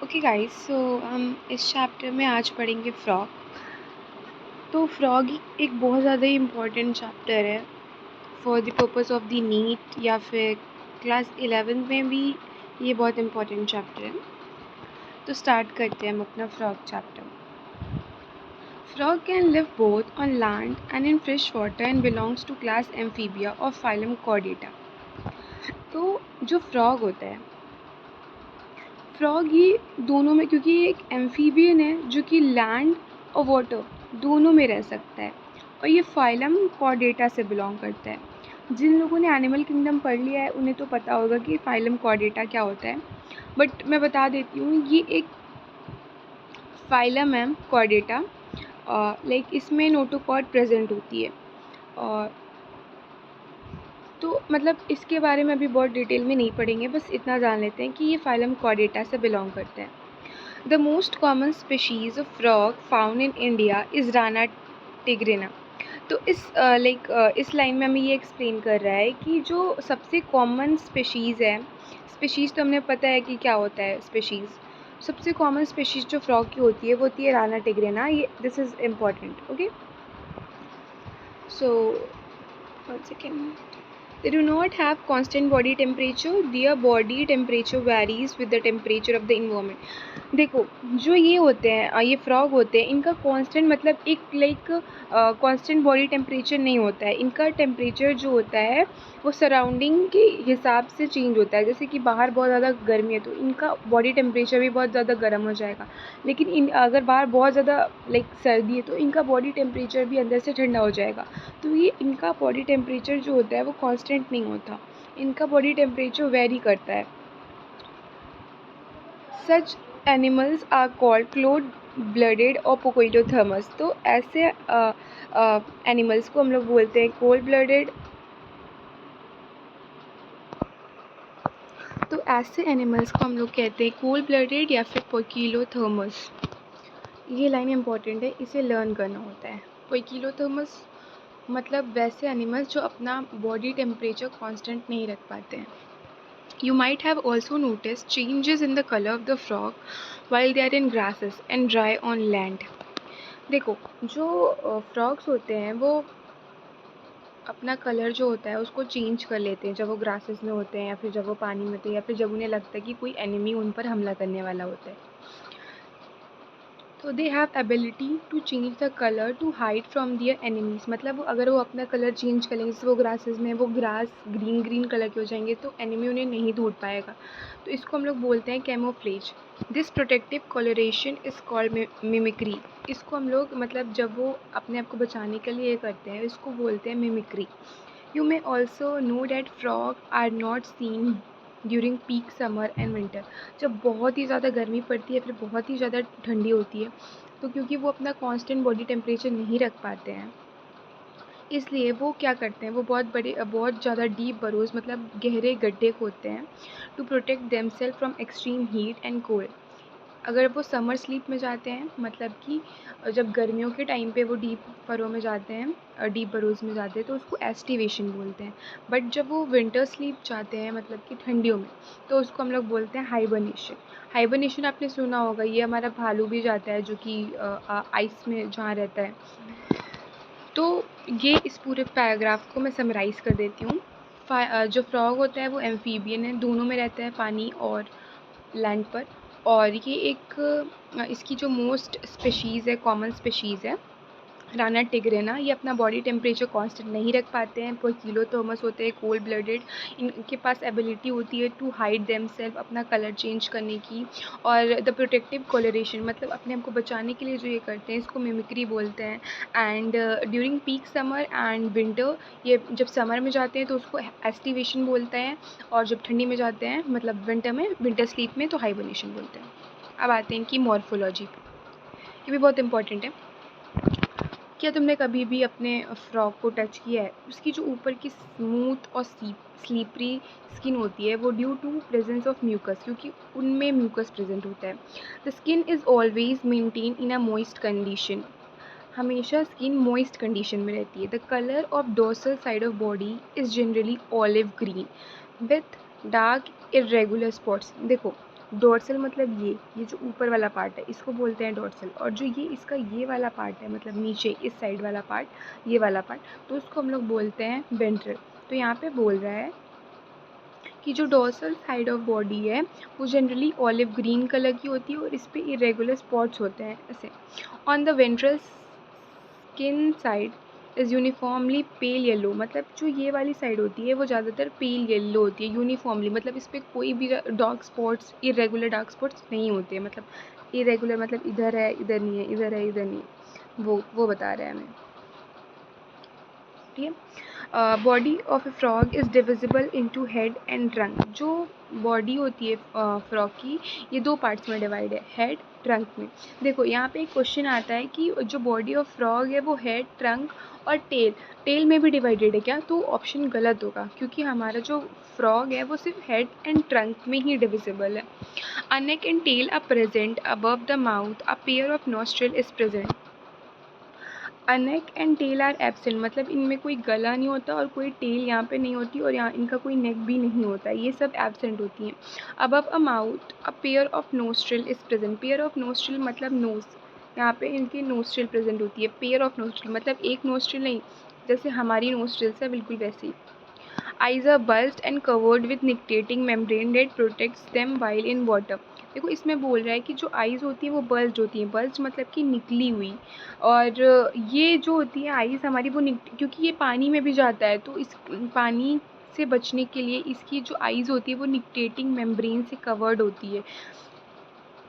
Okay guys, सो हम इस chapter में आज पढ़ेंगे फ्रॉग। तो फ्रॉग एक बहुत ज़्यादा ही इम्पॉर्टेंट चैप्टर है for the purpose of the NEET, या फिर क्लास 11 में भी ये बहुत इम्पॉर्टेंट चैप्टर है। तो स्टार्ट करते हैं हम अपना frog chapter. Frog can live both on land and in fresh water and belongs to class Amphibia or phylum Chordata। तो जो फ्रॉग होता है, फ्रॉग ये दोनों में, क्योंकि ये एक एम्फीबियन है जो कि लैंड और वाटर दोनों में रह सकता है, और ये फाइलम कॉर्डेटा से बिलोंग करता है। जिन लोगों ने एनिमल किंगडम पढ़ लिया है उन्हें तो पता होगा कि फाइलम कॉर्डेटा क्या होता है, बट मैं बता देती हूँ, ये एक फाइलम है कॉर्डेटा। लाइक इसमें नोटोकॉर्ड प्रेजेंट होती है, और तो मतलब इसके बारे में अभी बहुत डिटेल में नहीं पढ़ेंगे, बस इतना जान लेते हैं कि ये फाइलम कॉर्डेटा से बिलोंग करता है। The most common species of frog found in India is Rana tigrina। तो इस लाइन में हमें ये एक्सप्लेन कर रहा है कि जो सबसे कॉमन स्पेशीज़ है, स्पेशीज़ तो हमने पता है कि क्या होता है स्पेशीज़। सबसे कॉमन स्पेशीज़ जो फ्रॉग की होती है वो होती है राना टिग्रिना। ये this is important. Okay, so 1 second। They do not have constant body temperature. Their body temperature varies with the temperature of the environment। देखो, जो ये होते हैं, ये फ्रॉग होते हैं, इनका कांस्टेंट मतलब एक कांस्टेंट बॉडी टेम्परेचर नहीं होता है। इनका टेम्परेचर जो होता है वो सराउंडिंग के हिसाब से चेंज होता है। जैसे कि बाहर बहुत ज़्यादा गर्मी है तो इनका बॉडी टेम्परेचर भी बहुत ज़्यादा गर्म हो जाएगा, लेकिन अगर बाहर बहुत ज़्यादा सर्दी है तो इनका बॉडी टेम्परेचर भी अंदर से ठंडा हो जाएगा। तो ये इनका बॉडी टेम्परेचर जो होता है वो कांस्टेंट नहीं होता, इनका बॉडी टेम्परेचर वेरी करता है। Such animals are called cold blooded और पोकोइडोथर्मस। तो ऐसे एनिमल्स को हम लोग बोलते हैं कोल्ड ब्लडेड। तो ऐसे एनिमल्स को हम लोग कहते हैं कोल्ड ब्लडेड या फिर पोकिलोथर्मस। ये लाइन इंपॉर्टेंट है, इसे लर्न करना होता है। पोकिलोथर्मस मतलब वैसे एनिमल्स जो अपना बॉडी टेम्परेचर कांस्टेंट नहीं रख पाते हैं। You might have also noticed changes in the color of the frog while they are in grasses and dry on land। देखो, जो फ्रॉग्स होते हैं वो अपना कलर जो होता है उसको चेंज कर लेते हैं जब वो ग्रासेस में होते हैं, या फिर जब वो पानी में होते हैं, या फिर जब उन्हें लगता है कि कोई एनिमी उन पर हमला करने वाला होता है। तो they have ability to change the colour to hide from their enemies. मतलब अगर वो अपना कलर चेंज करेंगे, जैसे वो ग्रासेस में वो ग्रास ग्रीन ग्रीन कलर के हो जाएंगे तो एनिमी उन्हें नहीं ढूंढ पाएगा। तो इसको हम लोग बोलते हैं camouflage. This protective colouration is called mimicry. इसको हम लोग मतलब जब वो अपने आप को बचाने के लिए करते हैं इसको बोलते हैं mimicry. You may also know that frog are not seen during peak summer and winter. जब बहुत ही ज़्यादा गर्मी पड़ती है फिर बहुत ही ज़्यादा ठंडी होती है, तो क्योंकि वो अपना कांस्टेंट बॉडी टेम्परेचर नहीं रख पाते हैं, इसलिए वो क्या करते हैं, वो बहुत ज़्यादा डीप बरोज मतलब गहरे गड्ढे खोदते हैं to protect themselves from extreme heat and cold. अगर वो समर स्लीप में जाते हैं, मतलब कि जब गर्मियों के टाइम पे वो डीप फरो में जाते हैं, डीप बरोज में जाते हैं, तो उसको एस्टिवेशन बोलते हैं। बट जब वो विंटर स्लीप जाते हैं मतलब कि ठंडियों में, तो उसको हम लोग बोलते हैं हाइबरनेशन। हाइबरनेशन आपने सुना होगा, ये हमारा भालू भी जाता है जो कि आइस में जहाँ रहता है। तो ये इस पूरे पैराग्राफ को मैं समराइज़ कर देती हूँ। जो फ्रॉग होता है वो एम्फीबियन है, दोनों में रहता है, पानी और लैंड पर। और ये इसकी जो मोस्ट स्पेशीज़ है, कॉमन स्पेशीज़ है राना टिग्रिना। ये अपना बॉडी टेम्परेचर कांस्टेंट नहीं रख पाते हैं। पोकिलोथर्मस होते हैं कोल्ड ब्लडेड, इनके पास एबिलिटी होती है टू हाइड देमसेल्फ, अपना कलर चेंज करने की। और द प्रोटेक्टिव कलरेशन मतलब अपने आप को बचाने के लिए जो ये करते हैं इसको मिमिक्री बोलते हैं। And during peak summer and winter, ये जब समर में जाते हैं तो उसको एस्टिवेशन बोलते हैं, और जब ठंडी में जाते हैं मतलब विंटर में, विंटर स्लीप में, तो हाइबरनेशन बोलते हैं। अब आते हैं इनकी मॉर्फोलॉजी, ये भी बहुत इंपॉर्टेंट है। क्या तुमने कभी भी अपने फ्रॉक को टच किया है? उसकी जो ऊपर की स्मूथ और स्लीपरी स्किन होती है वो due to presence of mucus, क्योंकि उनमें म्यूकस प्रेजेंट होता है। The skin is always maintain in a moist condition. हमेशा स्किन मॉइस्ट कंडीशन में रहती है। The colour of dorsal side of body is generally olive green with dark irregular spots. देखो, dorsal मतलब ये जो ऊपर वाला पार्ट है इसको बोलते हैं डोर्सल, और जो ये इसका ये वाला पार्ट है मतलब नीचे इस साइड वाला पार्ट, ये वाला पार्ट, तो उसको हम लोग बोलते हैं वेंट्रल। तो यहाँ पे बोल रहा है कि जो डोर्सल साइड ऑफ बॉडी है वो जनरली ऑलिव ग्रीन कलर की होती है और इस पे इरेगुलर स्पॉट्स होते हैं ऐसे। On the ventral skin side is uniformly pale yellow, मतलब जो ये वाली साइड होती है वो ज़्यादातर पेल येलो होती है यूनिफॉर्मली, मतलब इस पर कोई भी dark spots, irregular dark spots नहीं होते हैं। मतलब इरेगुलर मतलब इधर है इधर नहीं है, इधर है इधर नहीं है, वो बता रहा है हमें। ठीक है। Body of A frog is divisible into head and trunk. जो बॉडी होती है फ्रॉग की, ये दो पार्ट्स में डिवाइड है, हेड ट्रंक में। देखो यहाँ पे एक क्वेश्चन आता है कि जो बॉडी ऑफ फ्रॉग है वो हेड, ट्रंक और टेल में भी डिवाइडेड है क्या? तो ऑप्शन गलत होगा, क्योंकि हमारा जो फ्रॉग है वो सिर्फ हेड एंड ट्रंक में ही डिविजिबल है। A neck and tail are present above the mouth, a pair of nostril is present. A neck and tail are absent, मतलब इनमें कोई गला नहीं होता और कोई टेल यहाँ पे नहीं होती और यहाँ इनका कोई नेक भी नहीं होता, ये सब एब्सेंट होती हैं। Above a mouth a pair of nostril is present. Pair of nostril मतलब नोज, यहाँ पे इनकी नोस्ट्रिल प्रेजेंट होती है। पेयर ऑफ नोस्ट्रिल मतलब एक नोस्ट्रिल नहीं, जैसे हमारी नोस्ट्रिल्स है बिल्कुल वैसे ही। Eyes are bulged and covered with nictitating membrane that protects them while in water। देखो इसमें बोल रहा है कि जो आइज़ होती हैं वो बल्ज होती हैं, बल्ज मतलब कि निकली हुई, और ये जो होती है आइज़ हमारी वो क्योंकि ये पानी में भी जाता है तो इस पानी से बचने के लिए इसकी जो आइज़ होती है वो निक्टेटिंग मेम्ब्रेन से कवर्ड होती है।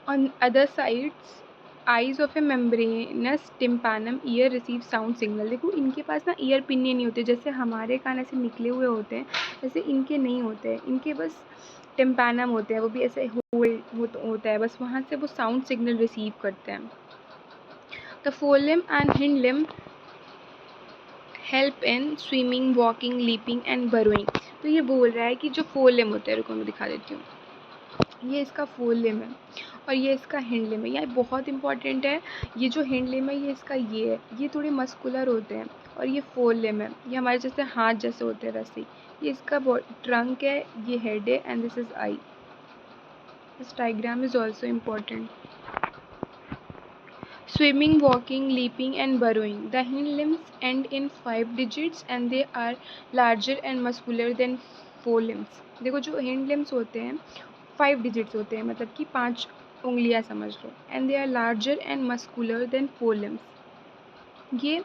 On other sides eyes of A membranes tympanum year receive sound signal. देखो इनके पास ना ईयर पिन्ने नहीं होते, जैसे हमारे कान ऐसे निकले हुए होते हैं वैसे इनके नहीं होते हैं, इनके बस टिम्पैनम होते हैं, वो भी ऐसे होल होता है, बस वहाँ से वो साउंड सिग्नल रिसीव करते हैं। The forelimb and hind limb help in swimming, walking, leaping and burrowing. तो ये बोल रहा है कि जो फोरलिम्ब होता है, रुको मैं दिखा देती हूँ, ये इसका फोरलिम्ब है और ये इसका हिंड लिम्ब है, ये बहुत इंपॉर्टेंट है। ये जो हिंड लिम्ब है ये इसका ये है, ये थोड़े मस्कुलर होते हैं, और ये फोरलिम्ब है, ये हमारे जैसे हाथ जैसे होते हैं वैसे ही। ये इसका ट्रंक है, ये हेड है and this is I. This diagram is also important. Swimming, walking, leaping and burrowing. The hind limbs end in 5 digits and they are larger and muscular than forelimbs। देखो जो hind limbs होते हैं 5 digits होते हैं, मतलब कि 5 उंगलियां समझ लो, and they are larger and muscular than forelimbs। ये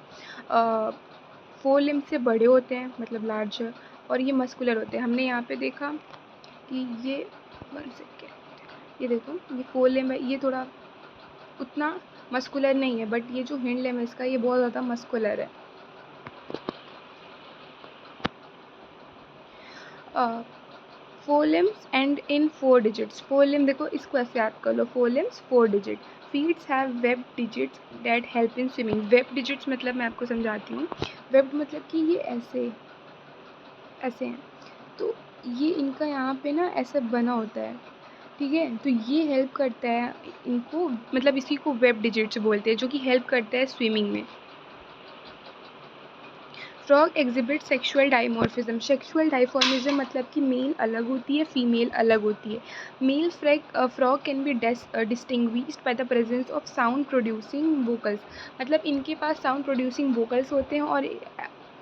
forelimbs से बड़े होते हैं मतलब larger, और ये muscular होते हैं। हमने यहाँ पे देखा कि ये 1 सेकेंड, ये देखो ये forelimb है, ये थोड़ा उतना मस्कुलर नहीं है, बट ये जो हिंड लिम्ब है इसका ये बहुत ज़्यादा मस्कुलर है। फोरलिम्ब्स एंड इन 4 डिजिट्स। फोरलिम्ब देखो इसको ऐसे याद कर लो, forelimbs 4 digit. Feets have web digits that help in swimming. Web digits मतलब मैं आपको समझाती हूँ, वेब मतलब कि ये ऐसे ऐसे हैं, तो ये इनका यहाँ पे ना ऐसे बना होता है, ठीक है, तो ये हेल्प करता है इनको, मतलब इसी को वेब डिजिट्स बोलते हैं, जो कि हेल्प करता है स्विमिंग में। Frog exhibit sexual dimorphism. Sexual dimorphism मतलब कि मेल अलग होती है, फीमेल अलग होती है। Male frog can be distinguished by the presence of sound producing vocals. मतलब इनके पास साउंड प्रोड्यूसिंग वोकल्स होते हैं और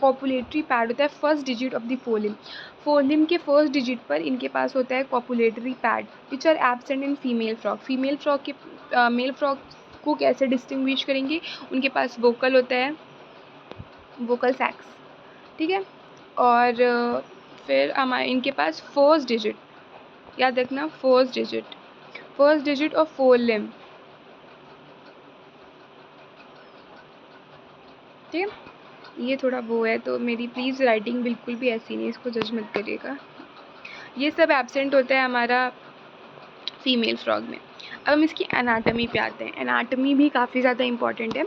कॉपुलेटरी पैड होता है first digit of the forelimb. Forelimb के फर्स्ट डिजिट पर इनके पास होता है copulatory pad which are absent in female frog. Female frog के मेल फ्रॉग को कैसे डिस्टिंग्विश करेंगे? उनके पास वोकल होता है, वोकल सैक्स, ठीक है, और फिर हमारे इनके पास फर्स्ट डिजिट, याद रखना फर्स्ट डिजिट ऑफ फोरलिम्ब, ठीक है। ये थोड़ा वो है तो मेरी प्लीज़ राइटिंग बिल्कुल भी ऐसी नहीं, इसको जज मत करिएगा। ये सब एब्सेंट होता है हमारा फीमेल फ्रॉग में। अब हम इसकी एनाटमी पे आते हैं। एनाटमी भी काफ़ी ज़्यादा इंपॉर्टेंट है।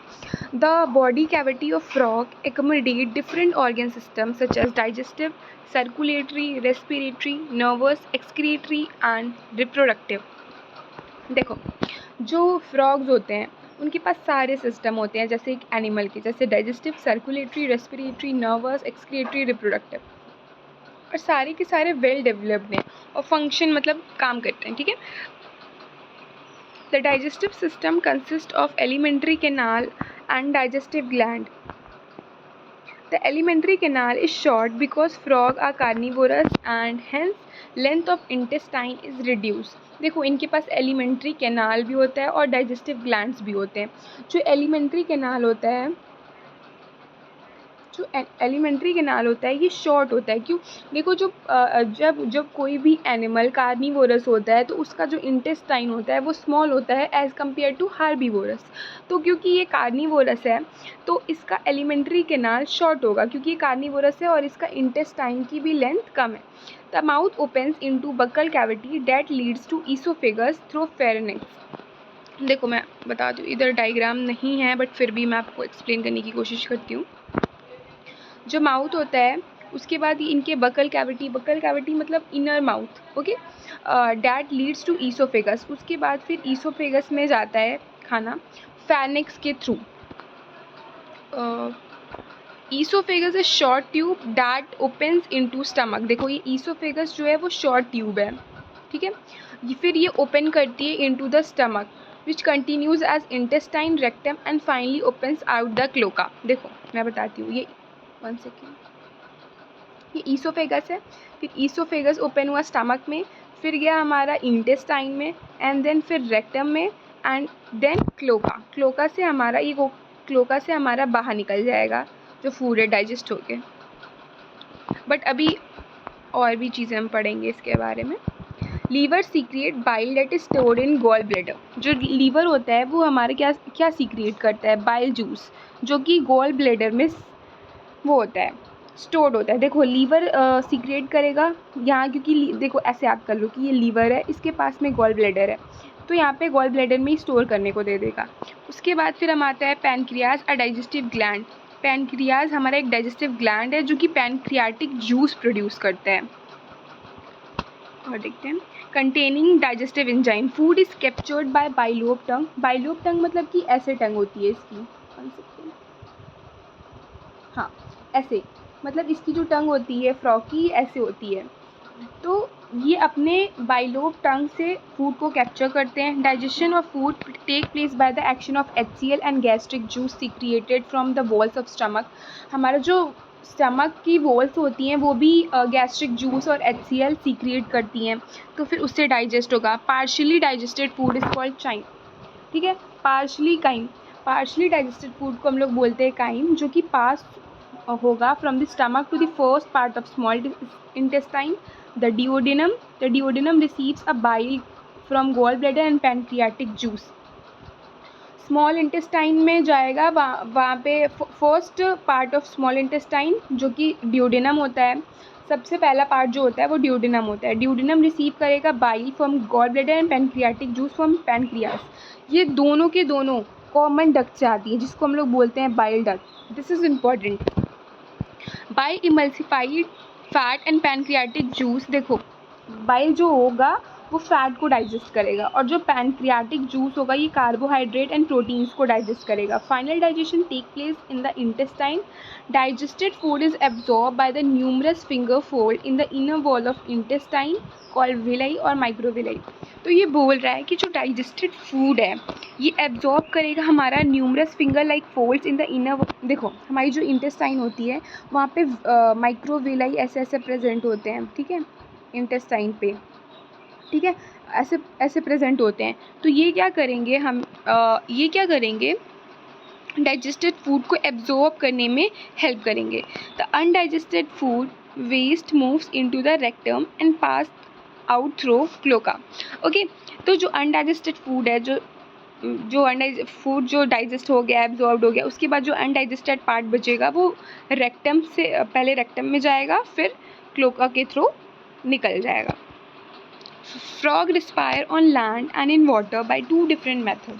The body cavity of frog accommodate different organ system such as digestive, circulatory, respiratory, nervous, excretory and reproductive. देखो जो फ्रॉग्स होते हैं उनके पास सारे सिस्टम होते हैं जैसे एक एनिमल के, जैसे digestive, circulatory, respiratory, nervous, excretory, reproductive, और सारे के सारे वेल डेवलप्ड हैं और फंक्शन मतलब काम करते हैं, ठीक है। The digestive system consist of alimentary canal and digestive gland. The alimentary canal is short because frogs are carnivorous and hence length of intestine is reduced. देखो इनके पास एलिमेंट्री कैनाल भी होता है और डाइजेस्टिव ग्लैंड्स भी होते हैं. जो एलिमेंट्री कैनाल होता है ये शॉर्ट होता है. क्यों? देखो जब कोई भी एनिमल कार्निवोरस होता है तो उसका जो इंटेस्टाइन होता है वो स्मॉल होता है एज़ कम्पेयर टू हार्बीवोरस. तो क्योंकि ये कार्निवोरस है तो इसका एलिमेंट्री कैनाल शॉर्ट होगा क्योंकि ये कार्निवोरस है और इसका इंटेस्टाइन की भी लेंथ कम है. The mouth opens into buccal cavity that leads to oesophagus through pharynx. देखो मैं बता दूँ, इधर डायग्राम नहीं है बट फिर भी मैं आपको एक्सप्लेन करने की कोशिश करती हूँ. जो माउथ होता है उसके बाद इनके बकल कैविटी मतलब inner mouth. Okay, that leads to oesophagus. उसके बाद फिर ईसोफेगस में जाता है खाना फेरेनिक्स के through. Oesophagus is short tube that opens into stomach. देखो ये ईसोफेगस जो है वो शॉर्ट ट्यूब है, ठीक है. फिर ये ओपन करती है into the stomach which continues as intestine rectum and finally opens out the cloaca. देखो मैं बताती हूँ, ये 1 सेकेंड, ये ईसोफेगस है. फिर ईसोफेगस ओपन हुआ स्टमक में, फिर गया हमारा इंटेस्टाइन में एंड देन फिर रेक्टम में एंड देन क्लोका से हमारा बाहर निकल जाएगा जो फूड है डाइजेस्ट होके. बट अभी और भी चीज़ें हम पढ़ेंगे इसके बारे में. Liver secrete bile that is stored in gall bladder. जो लीवर होता है वो हमारे क्या सीक्रेट करता है? बाइल जूस, जो कि गॉल ब्लैडर में वो होता है, स्टोर्ड होता है. देखो लीवर सीक्रेट करेगा यहाँ, क्योंकि देखो ऐसे याद कर लो कि ये लीवर है, इसके पास में गॉल ब्लैडर है तो यहाँ पे गॉल ब्लैडर में ही स्टोर करने को दे देगा. उसके बाद फिर हम आता है pancreas, a digestive gland. Pancreas हमारा एक डाइजेस्टिव ग्लैंड है जो कि पैनक्रियाटिक जूस प्रोड्यूस करता है. और देखते हैं, containing digestive enzyme. Food is captured by bilobed tongue. Bilobed tongue मतलब कि ऐसे टंग होती है इसकी, हाँ ऐसे, मतलब इसकी जो टंग होती है फ्रॉग की ऐसे होती है. तो ये अपने बाइलोब टंग से फूड को कैप्चर करते हैं. Digestion of food take place by the action of HCl and gastric juice secreted from the walls of stomach. हमारा जो स्टमक की वॉल्स होती हैं वो भी गैस्ट्रिक जूस और HCl सीक्रिएट करती हैं, तो फिर उससे डाइजेस्ट होगा. Partially digested food is called chyme. ठीक है, पार्शली डाइजेस्टेड फूड को हम लोग बोलते हैं काइम, जो कि पास होगा from the stomach to the first part of small intestine, the duodenum. The duodenum receives a bile from gall bladder and pancreatic juice. Small intestine में जाएगा, वहाँ पे first part of small intestine जो कि duodenum होता है. सबसे पहला पार्ट जो होता है वो डिओडिनम होता है. डिओडिनम रिसीव करेगा bile from gall bladder and pancreatic juice from pancreas. ये दोनों के दोनों कॉमन डक्ट से आती है जिसको हम लोग बोलते हैं bile duct. This is important. Bile emulsified fat and pancreatic juice. देखो बाइल जो होगा वो फैट को डाइजेस्ट करेगा और जो पैनक्रियाटिक जूस होगा ये कार्बोहाइड्रेट एंड प्रोटीन्स को डाइजेस्ट करेगा. Final digestion take place in the intestine. Digested food is absorb by the numerous finger fold in the inner wall of intestine called villi और microvilli. तो ये बोल रहा है कि जो डाइजेस्टेड फूड है ये एब्जॉर्ब करेगा हमारा numerous finger like folds in the inner. देखो हमारी जो इंटेस्टाइन होती है वहाँ पे माइक्रोविलाई ऐसे प्रेजेंट होते हैं, ठीक है, इंटेस्टाइन पे, ठीक है, ऐसे प्रेजेंट होते हैं. तो ये क्या करेंगे डाइजेस्टेड फूड को एब्जॉर्ब करने में हेल्प करेंगे. The undigested food waste moves into the rectum and pass out through cloaca. Okay, तो जो अनडाइजेस्टेड फूड है, जो डाइजेस्ट हो गया, एब्जॉर्ब हो गया, उसके बाद जो अनडाइजेस्टेड पार्ट बचेगा वो रेक्टम से पहले रेक्टम में जाएगा फिर क्लोका के थ्रू निकल जाएगा. Frog respire on land and in water by 2 different methods.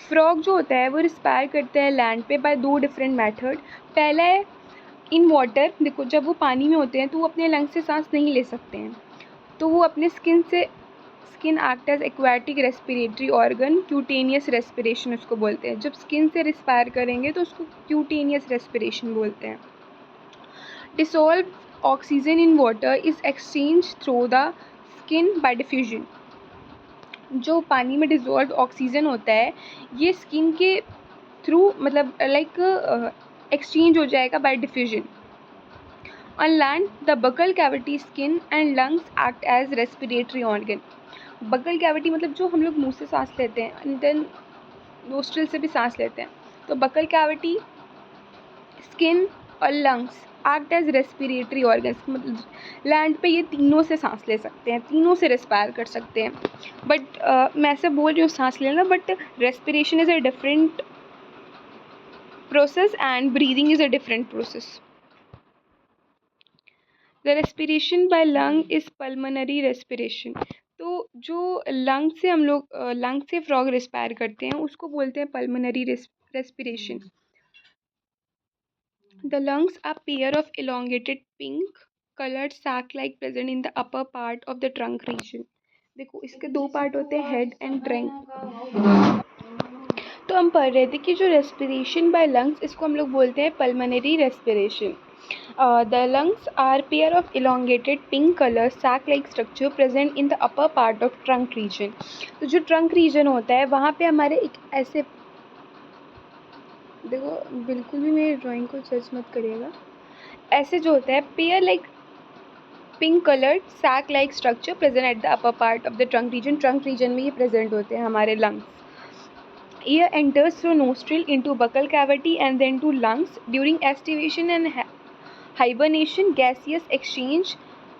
Frog जो होता है वो रिस्पायर करते हैं लैंड पे बाय 2 डिफरेंट मेथड. पहला है इन वाटर. देखो जब वो पानी में होते हैं तो वो अपने लंग से सांस नहीं ले सकते हैं, तो वो अपने skin act as aquatic respiratory organ. Cutaneous respiration उसको बोलते हैं. जब स्किन से रिस्पायर करेंगे तो उसको क्यूटेनियस रेस्पिरेशन बोलते हैं. Dissolve oxygen in water is exchange through the skin bye diffusion. जो पानी में डिज़ोल्व ऑक्सीजन होता है ये स्किन के थ्रू मतलब एक्सचेंज हो जाएगा by diffusion. On land the buccal cavity, skin and lungs act as respiratory organ. Buccal cavity मतलब जो हम लोग मुंह से सांस लेते हैं एंड देन नोस्ट्रिल से भी सांस लेते हैं. तो बकल कैविटी, स्किन और lungs act as respiratory organs. मतलब लैंड पे ये तीनों से सांस ले सकते हैं, तीनों से रेस्पायर कर सकते हैं. बट मैं ऐसे बोल रही हूँ सांस लेना, but respiration is a different process and breathing is a different process. The respiration bye lung is pulmonary respiration. तो जो लंग से फ्रॉग रेस्पायर करते हैं उसको बोलते हैं pulmonary respiration. The lungs are pair of elongated pink colored sac like present in the upper part of the trunk region. देखो इसके दो पार्ट होते हैं, हेड एंड ट्रंक. तो हम पढ़ रहे थे कि जो रेस्पिरेशन बाय लंग्स इसको हम लोग बोलते हैं pulmonary respiration. The lungs are pair of elongated pink color sac like structure present in the upper part of trunk region. तो जो ट्रंक रीजन होता है वहाँ पे हमारे एक ऐसे, देखो बिल्कुल भी मेरी ड्राइंग को जज मत करिएगा, ऐसे जो होता है pair like pink coloured sac like structure present at the upper part of the trunk region. Trunk region में ये प्रेजेंट होते हैं हमारे lungs. Air enters through nostril into buccal cavity and then to lungs. During aestivation and hibernation gaseous exchange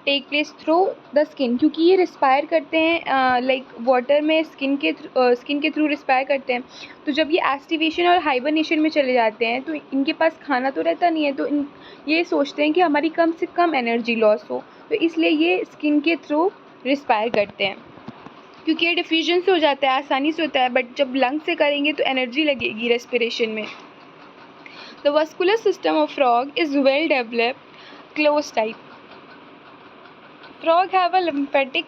take place through the skin. क्योंकि ये respire करते हैं like water में स्किन के थ्रू रिस्पायर करते हैं. तो जब ये एस्टिवेशन और हाइबरनेशन में चले जाते हैं तो इनके पास खाना तो रहता नहीं है, तो ये सोचते हैं कि हमारी कम से कम एनर्जी लॉस हो, तो इसलिए ये स्किन के थ्रू रिस्पायर करते हैं. क्योंकि ये डिफ्यूजन से हो जाता है, आसानी से होता है, बट जब लंग से करेंगे तो एनर्जी लगेगी रेस्पिरेशन में. The vascular system of frog is well developed close type. Frog have a lymphatic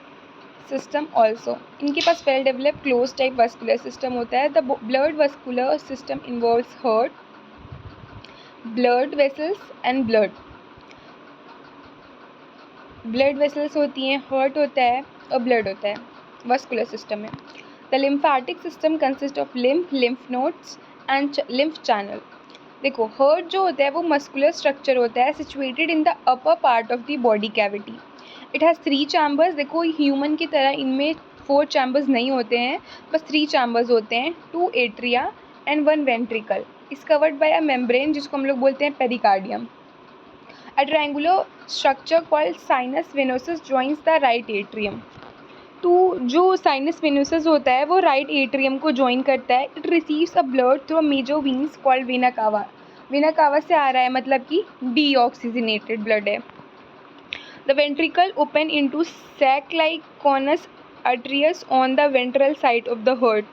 system also. इनके पास well developed closed type vascular system होता है. The blood vascular system involves heart, blood vessels and blood. Blood vessels होती हैं, heart होता है और blood होता है vascular system में. The lymphatic system consists of lymph nodes and lymph channel. देखो heart जो होता है वो muscular structure होता है situated in the upper part of the body cavity. It has 3 chambers. देखो ह्यूमन की तरह इनमें 4 चैम्बर्स नहीं होते हैं, बस 3 चैम्बर्स होते हैं. 2 atria and 1 ventricle. Is covered by a membrane जिसको हम लोग बोलते हैं pericardium. A triangular structure called sinus venosus joins the right atrium. तो जो साइनस वेनोसस होता है वो राइट एट्रियम को ज्वाइन करता है. It receives a blood through major veins called vena cava. Vena cava से आ रहा है मतलब कि डीऑक्सीजनेटेड ब्लड है. The ventricle open into sac-like conus arterius on the ventral side of the heart.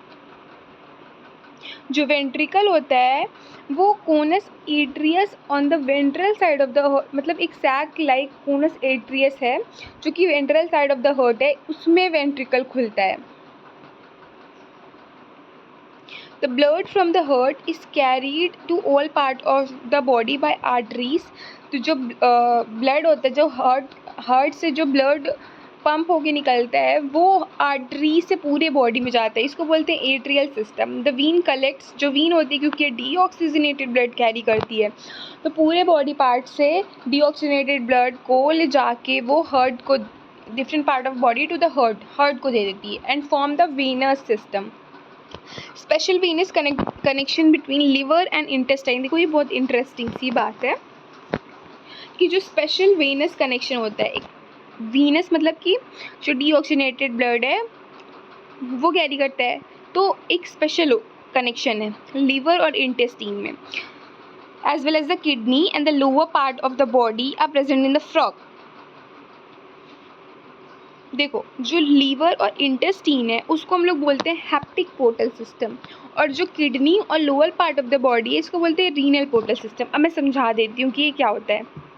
जो वेंट्रिकल होता है वो conus Atreus on the ventral side of the heart, मतलब एक सैक लाइक कोनस एट्रियस है जो कि ventral side of the heart है, उसमें वेंट्रिकल खुलता है. The blood from the heart is carried to all part of the body by arteries. तो जो ब्लड होता है, जो हार्ट से जो ब्लड पंप होके निकलता है वो आर्टरी से पूरे बॉडी में जाता है. इसको बोलते हैं atrial system. The vein collects, जो वीन होती है क्योंकि ये डीऑक्सीजनेटेड ब्लड कैरी करती है तो पूरे बॉडी पार्ट से डीऑक्सीजनेटेड ब्लड को ले जाके वो हार्ट को, different part of body to the heart को दे देती है and form the venous system. Special venous connection between liver and intestine. देखो ये बहुत इंटरेस्टिंग सी बात है कि जो स्पेशल वेनस कनेक्शन होता है, एक वीनस मतलब कि जो डीऑक्सीजनेटेड ब्लड है वो कैरी करता है, तो एक स्पेशल कनेक्शन है लिवर और इंटेस्टाइन में. As well as the kidney and the lower part of the body are present in the frog. देखो जो लीवर और इंटेस्टाइन है उसको हम लोग बोलते हैं हेप्टिक पोर्टल सिस्टम, और जो किडनी और lower part of the body है इसको बोलते हैं रीनल पोर्टल सिस्टम. अब मैं समझा देती हूँ कि ये क्या होता है.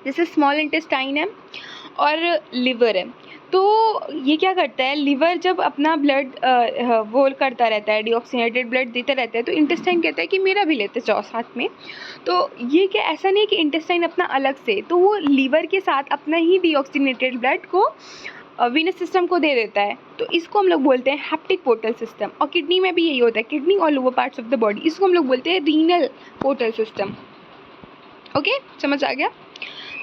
जैसे स्मॉल इंटेस्टाइन है और लिवर है, तो ये क्या करता है, लिवर जब अपना ब्लड वो करता रहता है, डीऑक्सीजनेटेड ब्लड देता रहता है, तो इंटेस्टाइन कहता है कि मेरा भी लेते जाओ साथ में. तो ये क्या, ऐसा नहीं है कि इंटेस्टाइन अपना अलग से, तो वो लीवर के साथ अपना ही डीऑक्सीजनेटेड ब्लड को वीनस सिस्टम को दे देता है, तो इसको हम लोग बोलते हैं हेप्टिक पोर्टल सिस्टम। और किडनी में भी यही होता है, किडनी और lower parts of the body, इसको हम लोग बोलते हैं रीनल पोर्टल सिस्टम। ओके, समझ आ गया।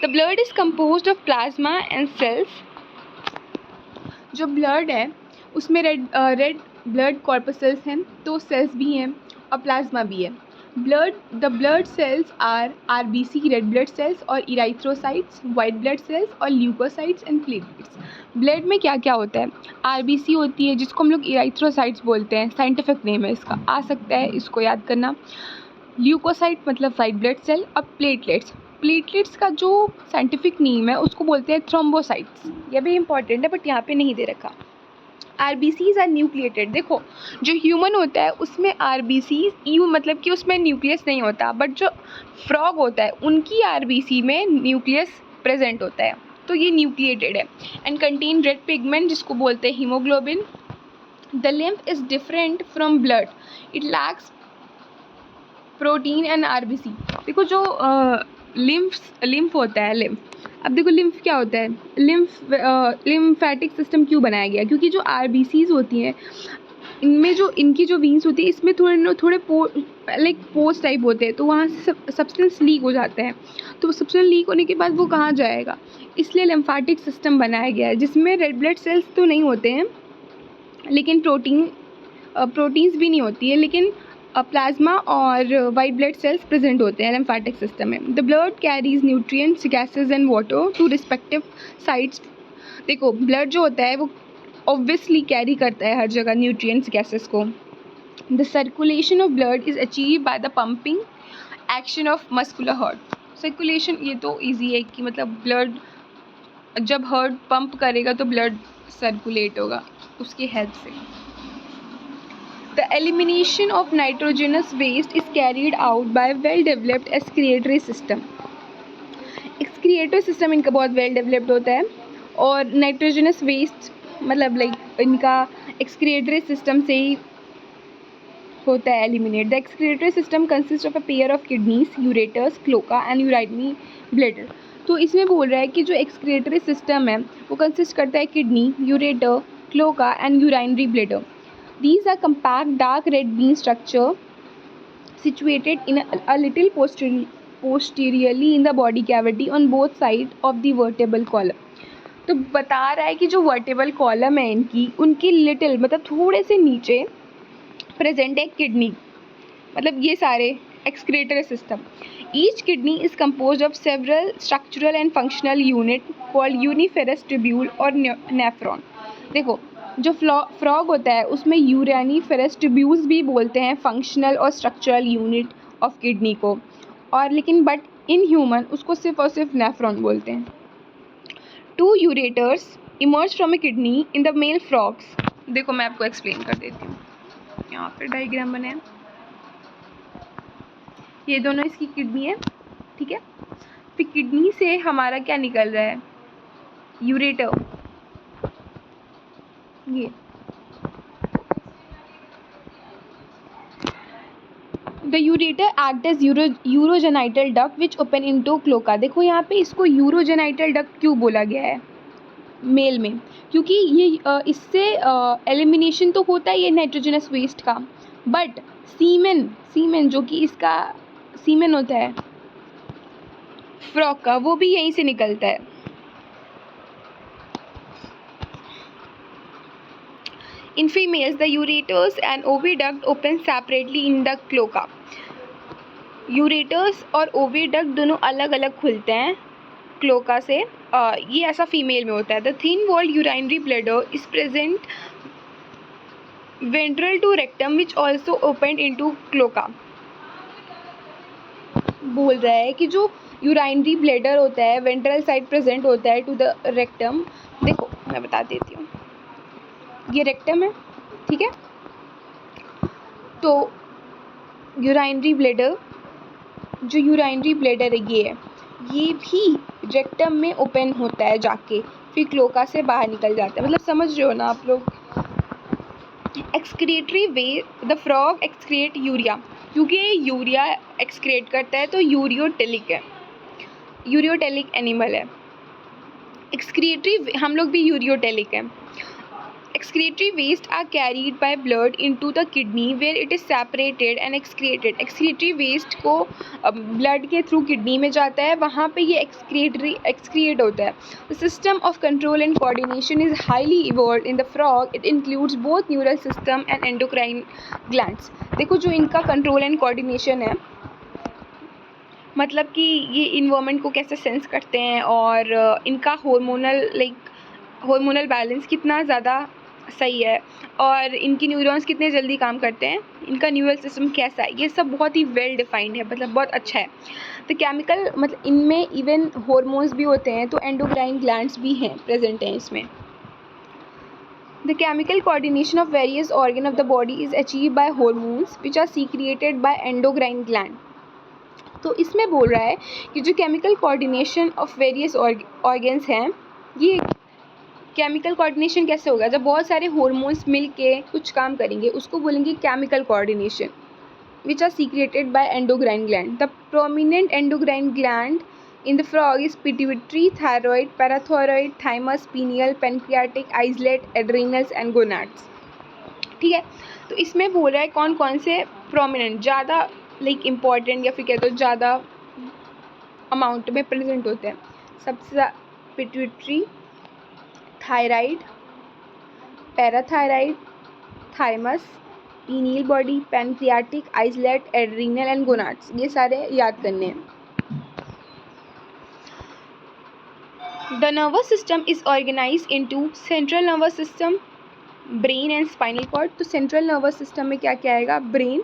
The blood is composed of plasma and cells. जो ब्लड है उसमें रेड ब्लड कॉर्पसेल्स हैं, तो सेल्स भी हैं और प्लाज्मा भी है। The blood cells are RBC red blood cells और इराइथ्रोसाइट्स वाइट ब्लड सेल्स और ल्यूकोसाइट्स एंड प्लेटलेट्स। ब्लड में क्या क्या होता है? आरबीसी होती है जिसको हम लोग इराइथ्रोसाइट्स बोलते हैं, साइंटिफिक नेम है इसका, आ सकता है इसको याद करना। ल्यूकोसाइट मतलब वाइट ब्लड सेल। और प्लेटलेट्स का जो साइंटिफिक नेम है उसको बोलते हैं थ्रोम्बोसाइट्स। यह भी इंपॉर्टेंट है बट यहाँ पे नहीं दे रखा। RBCs are nucleated. देखो जो ह्यूमन होता है उसमें आरबीसीज यू मतलब कि उसमें न्यूक्लियस नहीं होता, बट जो फ्रॉग होता है उनकी आरबीसी में न्यूक्लियस प्रेजेंट होता है, तो ये न्यूक्लिएटेड है। एंड कंटेन रेड पिगमेंट जिसको बोलते हैं haemoglobin. The lymph is different from blood, it lacks protein and RBC. देखो जो लिम्फ होता है, अब देखो लिम्फ क्या होता है? लिम्फेटिक सिस्टम क्यों बनाया गया? क्योंकि जो आरबीसीज होती हैं इनमें जो इनकी जो वीन्स होती है इसमें थोड़े लाइक पोर्स टाइप होते हैं, तो वहाँ से सब्सटेंस लीक हो जाता है। तो सब्सटेंस लीक होने के बाद वो कहाँ जाएगा? इसलिए लिम्फेटिक सिस्टम बनाया गया है जिसमें रेड ब्लड सेल्स तो नहीं होते हैं, लेकिन प्रोटीन्स भी नहीं होती है, लेकिन प्लाज्मा और वाइट ब्लड सेल्स प्रेजेंट होते हैं लिम्फेटिक सिस्टम में। The blood carries nutrients, gases and water to respective sites. देखो ब्लड जो होता है वो ऑब्वियसली कैरी करता है हर जगह न्यूट्रिएंट्स, गैसेस को। The circulation of blood is achieve by the pumping action of muscular heart. Circulation ये तो ईजी है कि मतलब ब्लड जब हार्ट पंप करेगा तो ब्लड सर्कुलेट होगा उसकी हेल्प से। The elimination of nitrogenous waste is carried out by well-developed excretory system. Excretory system इनका बहुत well developed होता है, और nitrogenous waste मतलब लाइक इनका excretory system से ही होता है eliminate. The excretory system consists of a pair of kidneys, ureters, cloaca and urinary bladder. तो इसमें बोल रहा है कि जो excretory system है वो consist करता है kidney, ureter, cloaca and urinary bladder. These are compact dark red bean structure situated in a little posteriorly in the body cavity on both sides of the vertebral column. तो बता रहा है कि जो वर्टेबल कॉलम है इनकी, उनकी little मतलब थोड़े से नीचे प्रेजेंट है किडनी, मतलब ये सारे excretory system. Each kidney is compose of several structural and functional unit called uriniferous tubule और नेफ्रॉन। देखो जो फ्रॉग होता है उसमें यूरानीफेरस ट्यूब्यूल्स भी बोलते हैं फंक्शनल और स्ट्रक्चरल यूनिट ऑफ किडनी को, और लेकिन बट इन ह्यूमन उसको सिर्फ और सिर्फ नेफ्रॉन बोलते हैं। Two ureters emerge from a kidney in the male frogs. देखो मैं आपको एक्सप्लेन कर देती हूँ, यहाँ पे डायग्राम बने हैं, ये दोनों इसकी किडनी है, ठीक है। फिर किडनी से हमारा क्या निकल रहा है? यूरेटर, ये the ureter act as urogenital duct which open into cloaca. देखो यहाँ पे इसको यूरोजेनाइटल डक्ट क्यों बोला गया है मेल में? क्योंकि ये इससे एलिमिनेशन तो होता ही है नाइट्रोजनस वेस्ट का, बट सीमेन जो कि इसका सीमेन होता है फ्रॉग का, वो भी यहीं से निकलता है। In females, the ureters and oviduct open separately in the cloaca. Ureters और ओविडक्ट दोनों अलग अलग खुलते हैं क्लोका से, ये ऐसा फीमेल में होता है। The thin walled urinary bladder is present ventral to rectum which also open into cloaca. बोल रहा है कि जो यूरिनरी ब्लैडर होता है वेंट्रल साइड प्रेजेंट होता है टू द रेक्टम। देखो मैं बता देती हूँ, ये रेक्टम है, ठीक है। तो यूरिनरी ब्लैडर, जो यूरिनरी ब्लैडर है ये भी रेक्टम में ओपन होता है जाके, फिर क्लोका से बाहर निकल जाता है। मतलब समझ रहे हो ना आप लोग? Excretory way, the frog excrete urea, क्योंकि ये यूरिया एक्सक्रीट करता है तो यूरियोटेलिक है, यूरियोटेलिक एनिमल है। एक्सक्रीटरी, हम लोग भी यूरियोटेलिक हैं। Excretory waste are carried by blood into the kidney where it is separated and excreted. Excretory waste को blood के through kidney में जाता है, वहाँ पे ये excrete होता है. The system of control and coordination is highly evolved in the frog. It includes both neural system and endocrine glands. देखो जो इनका control and coordination है, मतलब कि ये इन्वायरमेंट को कैसे सेंस करते हैं और इनका हार्मोनल बैलेंस कितना ज़्यादा सही है और इनकी न्यूरॉन्स कितने जल्दी काम करते हैं, इनका न्यूरल सिस्टम कैसा है, ये सब बहुत ही वेल डिफाइंड है, मतलब बहुत अच्छा है। तो केमिकल मतलब इनमें इवन हार्मोन्स भी होते हैं, तो एंडोक्राइन ग्लैंड्स भी हैं, प्रेजेंट हैं इसमें। The chemical coordination of various organ of the body is achieve by hormones which are secreted by endocrine gland. तो इसमें बोल रहा है कि जो chemical coordination of various organs हैं, ये केमिकल कोऑर्डिनेशन कैसे होगा, जब बहुत सारे हार्मोन्स मिल के कुछ काम करेंगे, उसको बोलेंगे chemical coordination, which are secreted by endocrine gland. The prominent endocrine gland in the frog is pituitary, thyroid, parathyroid, thymus, pineal, pancreatic, islet, adrenals and gonads. ठीक है, तो इसमें बोल रहा है कौन कौन से प्रोमिनेंट, ज़्यादा इम्पॉर्टेंट या फिर कहते हो ज़्यादा अमाउंट में प्रेजेंट होते हैं। सबसे pituitary, thyroid, parathyroid, thymus, pineal body, pancreatic, islet, adrenal and gonads, ये सारे याद करने हैं। The nervous system is organised into central nervous system, brain and spinal cord. तो सेंट्रल नर्वस सिस्टम में क्या क्या आएगा, ब्रेन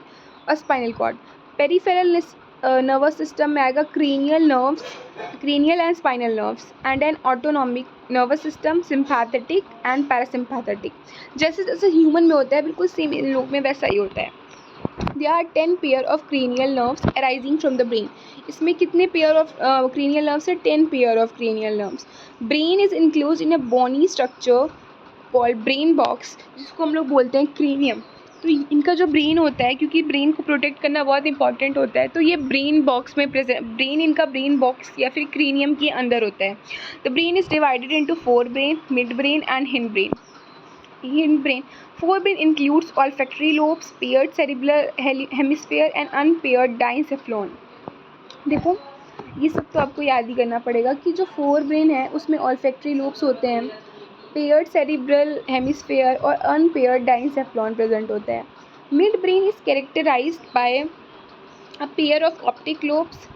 और spinal cord. Peripheral nervous system में आएगा cranial and spinal nerves and an autonomic nervous system, sympathetic and parasympathetic. जैसे जैसे ह्यूमन में होता है बिल्कुल सेम इन लोग में वैसा ही होता है। There are 10 pair of cranial nerves arising from the brain. इसमें कितने पेयर ऑफ cranial nerves है, 10 pair of cranial nerves. Brain is enclosed in a bony structure called brain box, जिसको हम लोग बोलते हैं cranium. तो इनका जो ब्रेन होता है, क्योंकि ब्रेन को प्रोटेक्ट करना बहुत इंपॉर्टेंट होता है, तो ये ब्रेन बॉक्स में प्रेजेंट, ब्रेन इनका ब्रेन बॉक्स या फिर क्रेनियम के अंदर होता है। The brain is divided into fore brain, mid brain and hind brain. Forebrain includes olfactory lobes, paired cerebral hemisphere and unpaired diencephalon. देखो ये सब तो आपको याद ही करना पड़ेगा कि जो फोर ब्रेन है उसमें olfactory lobes होते हैं, पेयर्ड सेरिब्रल हेमिस्फेयर और अनपेयर्ड डाइनसेफ्लॉन प्रेजेंट होता है। Midbrain is characterised by a pair of optic lobes.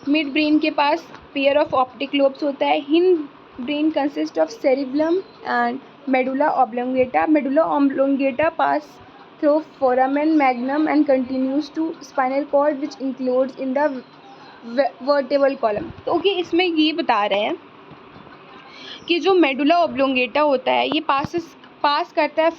Midbrain के पास पेयर ऑफ ऑप्टिक लोब्स होता है। Hindbrain consist of cerebellum and medulla oblongata. Medulla oblongata pass through foramen magnum and continues to spinal cord which includes in the vertebral column. तो okay, इसमें ये बता रहे हैं कि जो मेडुला ऑब्लोंगेटा होता है ये पास करता है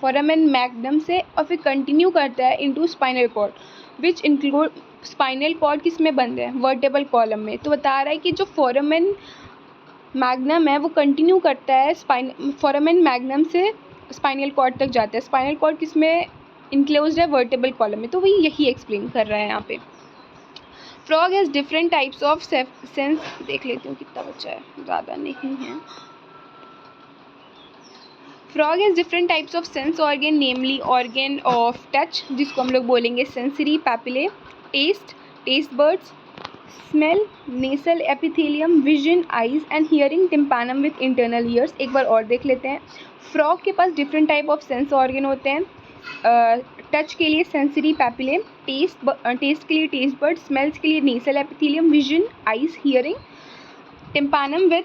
फोरामेन मैग्नम से और फिर कंटिन्यू करता है into spinal cord which include, spinal cord किस में बंद है, वर्टेबल कॉलम में। तो बता रहा है कि जो फोरामेन मैग्नम है वो कंटिन्यू करता है फोरामेन मैग्नम से स्पाइनल कॉर्ड तक जाता है। स्पाइनल कॉर्ड किस में इंक्लोज्ड है, वर्टेबल कॉलम में। तो वही यही एक्सप्लेन कर रहा है यहाँ पे। Frog has different types of sense, देख लेती हूँ कितना बचा है, ज़्यादा नहीं है। Frog has different types of sense organ, namely organ of touch जिसको हम लोग बोलेंगे sensory papillae, taste buds, smell, nasal epithelium, vision eyes and hearing, tympanum with internal ears. एक बार और देख लेते हैं। फ्रॉग के पास different type of sense organ होते हैं। टच के लिए सेंसरी पैपिले, टेस्ट के लिए टेस्ट बर्ड, स्मेल्स के लिए nasal epithelium, vision eyes, hearing, tympanum with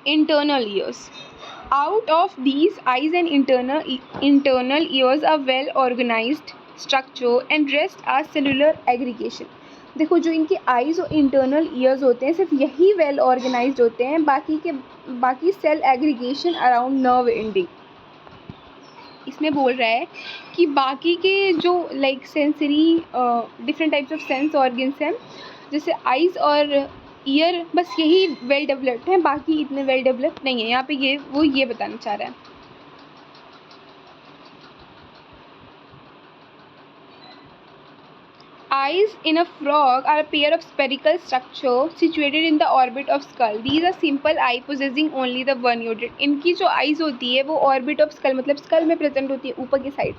internal ears. Out of these, eyes and internal ears are well organized structure and rest are cellular aggregation. देखो जो इनके eyes और internal years होते हैं सिर्फ यही वेल ऑर्गेनाइज्ड होते हैं, बाकी cell aggregation around nerve ending. इसमें बोल रहा है कि बाकी के जो sensory different types of sense organs हैं जैसे आइज़ और ईयर, बस यही वेल डेवलप्ड हैं, बाकी इतने वेल डेवलप्ड नहीं है। यहाँ पे ये बताना चाह रहा है। eyes in a frog are a pair of spherical structure situated in the orbit of skull. These are simple eye possessing only the one unit. इनकी जो eyes होती है वो orbit of skull मतलब skull में present होती है ऊपर की side.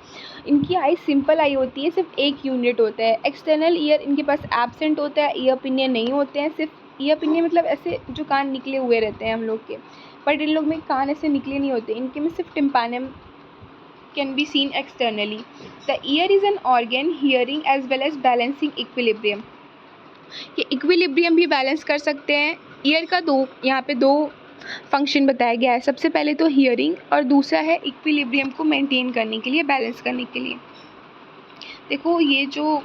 इनकी eyes simple eye होती है, सिर्फ एक unit होता है. External ear इनके पास absent होता है, ear pinia नहीं होते हैं. सिर्फ ear pinia मतलब ऐसे जो कान निकले हुए रहते हैं हम लोग के, बट इन लोग में कान ऐसे निकले नहीं होते. इनके में सिर्फ tympanum can be seen externally. The ear is an organ hearing as well as balancing equilibrium. ये equilibrium भी बैलेंस कर सकते हैं. ईयर का यहाँ पे दो फंक्शन बताया गया है. सबसे पहले तो हियरिंग और दूसरा है इक्विलिब्रियम को मेंटेन करने के लिए, बैलेंस करने के लिए. देखो ये जो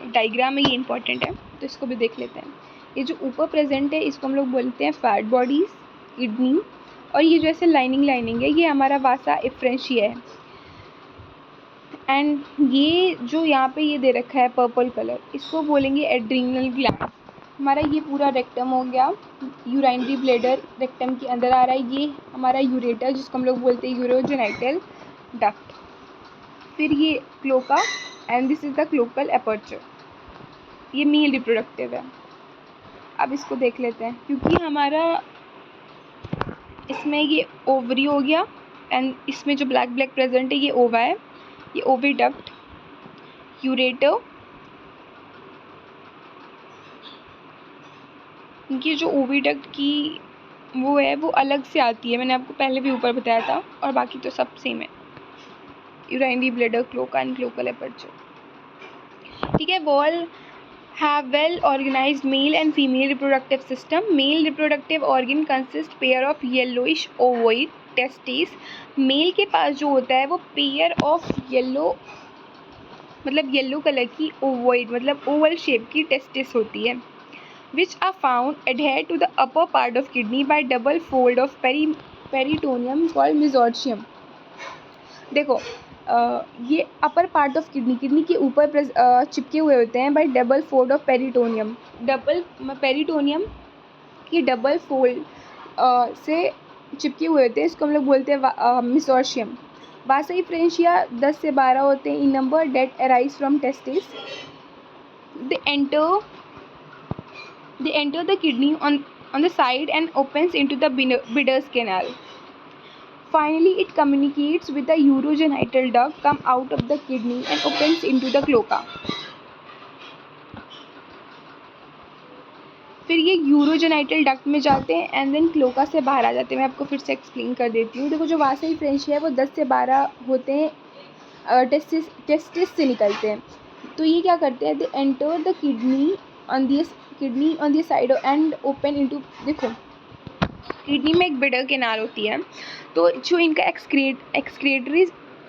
डायग्राम है ये इंपॉर्टेंट है तो इसको भी देख लेते हैं. ये जो ऊपर प्रेजेंट है इसको हम लोग बोलते हैं फैट बॉडीज, किडनी, और ये जो ऐसे लाइनिंग है ये हमारा वासा एफ्रेंशिया है. एंड ये जो यहाँ पे ये दे रखा है पर्पल कलर, इसको बोलेंगे एड्रीनल ग्लैंड. हमारा ये पूरा रेक्टम हो गया, यूराइनरी ब्लैडर रेक्टम के अंदर आ रहा है. ये हमारा यूरेटर जिसको हम लोग बोलते हैं यूरोजेनाइटल डक्ट. फिर ये cloaca and this is the cloacal aperture. ये मेल रिप्रोडक्टिव है. अब इसको देख लेते हैं क्योंकि हमारा इसमें ये ओवरी हो गया एंड इसमें जो ब्लैक प्रेजेंट है ये ओवा है. ये ओविडक्ट, यूरेटर, इनकी जो ओविडक्ट की वो है वो अलग से आती है, मैंने आपको पहले भी ऊपर बताया था, और बाकी तो सब सेम है. Urinary bladder, cloaca and cloacal aperture. ठीक है. Wall have well organized male and female reproductive system. Male reproductive organ consist pair of yellowish ovoid testes. Male के पास जो होता है वो पेयर ऑफ येलो मतलब येलो कलर की ओवोइड मतलब ओवल शेप की टेस्टिस होती है, which are found adhere to the upper part of kidney by double fold of peritoneum called mesorchium. देखो ये अपर पार्ट ऑफ किडनी के ऊपर चिपके हुए होते हैं bye double fold of peritoneum. Peritoneum की डबल फोल्ड से चिपके हुए होते हैं, इसको हम लोग बोलते हैं मेसोर्शियम. वासा एफ्रेंशिया 10 से 12 होते हैं in number that arise from testis. They enter the kidney on the side and opens into the Bidder's canal. Finally, it communicates with the urogenital duct, come out of the kidney and opens into the cloaca. फिर ये urogenital duct में जाते हैं and then cloaca से बाहर आ जाते हैं. मैं आपको फिर से एक्सप्लेन कर देती हूँ. देखो जो वासा एफ्रेंशिया है वो 10 से 12 होते हैं, टेस्टिस से निकलते हैं. तो ये क्या करते हैं, दे enter the kidney on the side and open into. देखो किडनी में एक बिडर केनाल होती है, तो जो इनका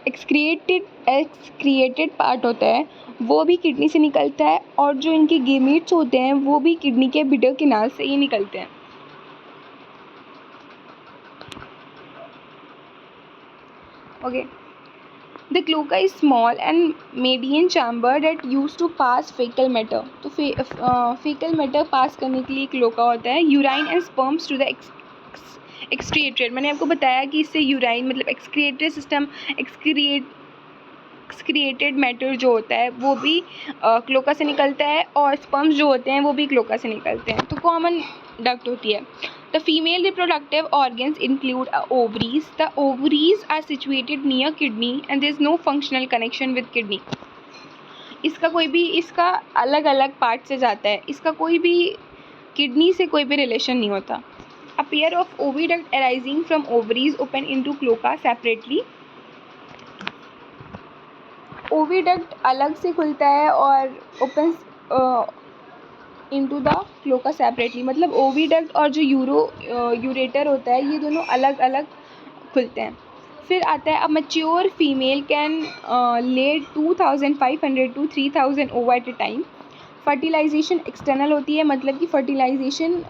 एक्सक्रिएटेड पार्ट होता है वो भी किडनी से निकलता है, और जो इनके गेमीट्स होते हैं वो भी किडनी के बिडर केनाल से ही निकलते हैं. Okay. The cloaca is small and median chamber that use to pass faecal matter. तो फेकल मैटर पास करने के लिए क्लोका होता है. Urine and sperms to the excreted. मैंने आपको बताया कि इससे यूराइन मतलब एक्सक्रिएटरी सिस्टम, एक्सक्रिएटेड मैटर जो होता है वो भी क्लोका से निकलता है, और स्पर्म्स जो होते हैं वो भी क्लोका से निकलते हैं. तो कॉमन डक्ट होती है. The female reproductive organs include ovaries. The ovaries are situated near kidney and there is no functional connection with kidney. इसका अलग अलग पार्ट से जाता है, इसका कोई भी किडनी से कोई भी रिलेशन नहीं होता. A pair of oviduct arising from ovaries open into cloaca separately. Oviduct अलग से खुलता है और opens into the cloaca separately. मतलब ओविडक्ट और जो यूरेटर होता है ये दोनों अलग अलग खुलते हैं. फिर आता है, अ मैच्योर फीमेल कैन ले 2500 to 3000 ova at a time. Fertilisation external होती है, मतलब कि फर्टिलाइजेशन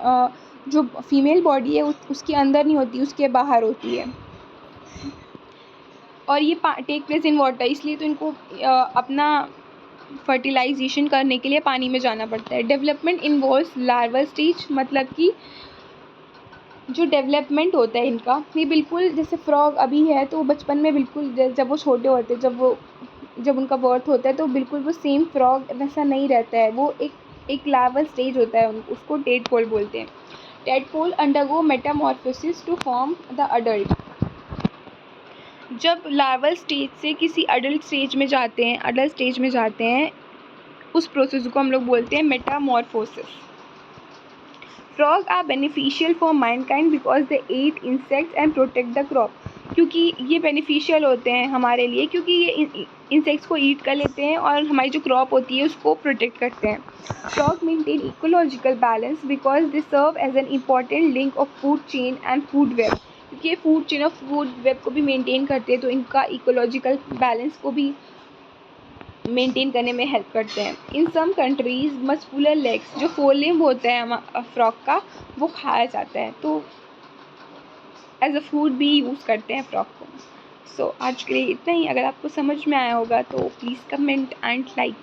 जो फीमेल बॉडी है उसके अंदर नहीं होती, उसके बाहर होती है, और ये टेक प्लेस इन वाटर. इसलिए तो इनको अपना फर्टिलाइजेशन करने के लिए पानी में जाना पड़ता है. डेवलपमेंट इन्वॉल्व्स लार्वल स्टेज, मतलब कि जो डेवलपमेंट होता है इनका ये बिल्कुल जैसे फ्रॉग अभी है तो बचपन में बिल्कुल जब वो छोटे होते हैं, जब वो जब उनका बर्थ होता है तो बिल्कुल वो सेम फ्रॉग वैसा नहीं रहता है, वो एक लार्वल स्टेज होता है, उसको टेडपोल बोलते हैं। Tadpole undergo metamorphosis to form the adult. जब लार्वल स्टेज से किसी अडल्ट स्टेज में जाते हैं उस प्रोसेस को हम लोग बोलते हैं metamorphosis. Frog are beneficial for mankind because they eat insects and protect the crop. क्योंकि ये बेनिफिशियल होते हैं हमारे लिए, क्योंकि ये इंसेक्ट्स को ईट कर लेते हैं और हमारी जो क्रॉप होती है उसको प्रोटेक्ट करते हैं। Frog maintain ecological balance because they serve as an important link of food chain and food web. क्योंकि ये फूड चेन और फूड वेब को भी मेंटेन करते हैं, तो इनका इकोलॉजिकल बैलेंस को भी मेंटेन करने में हेल्प करते हैं। इन सम कंट्रीज़ मस्कुलर लेग्स, जो फोरलिम्ब होता है फ्रॉग का, वो खाया जाता है, तो एज अ फूड भी यूज़ करते हैं फ्रॉग को। सो आज के लिए इतना ही। अगर आपको समझ में आया होगा तो प्लीज़ कमेंट एंड लाइक।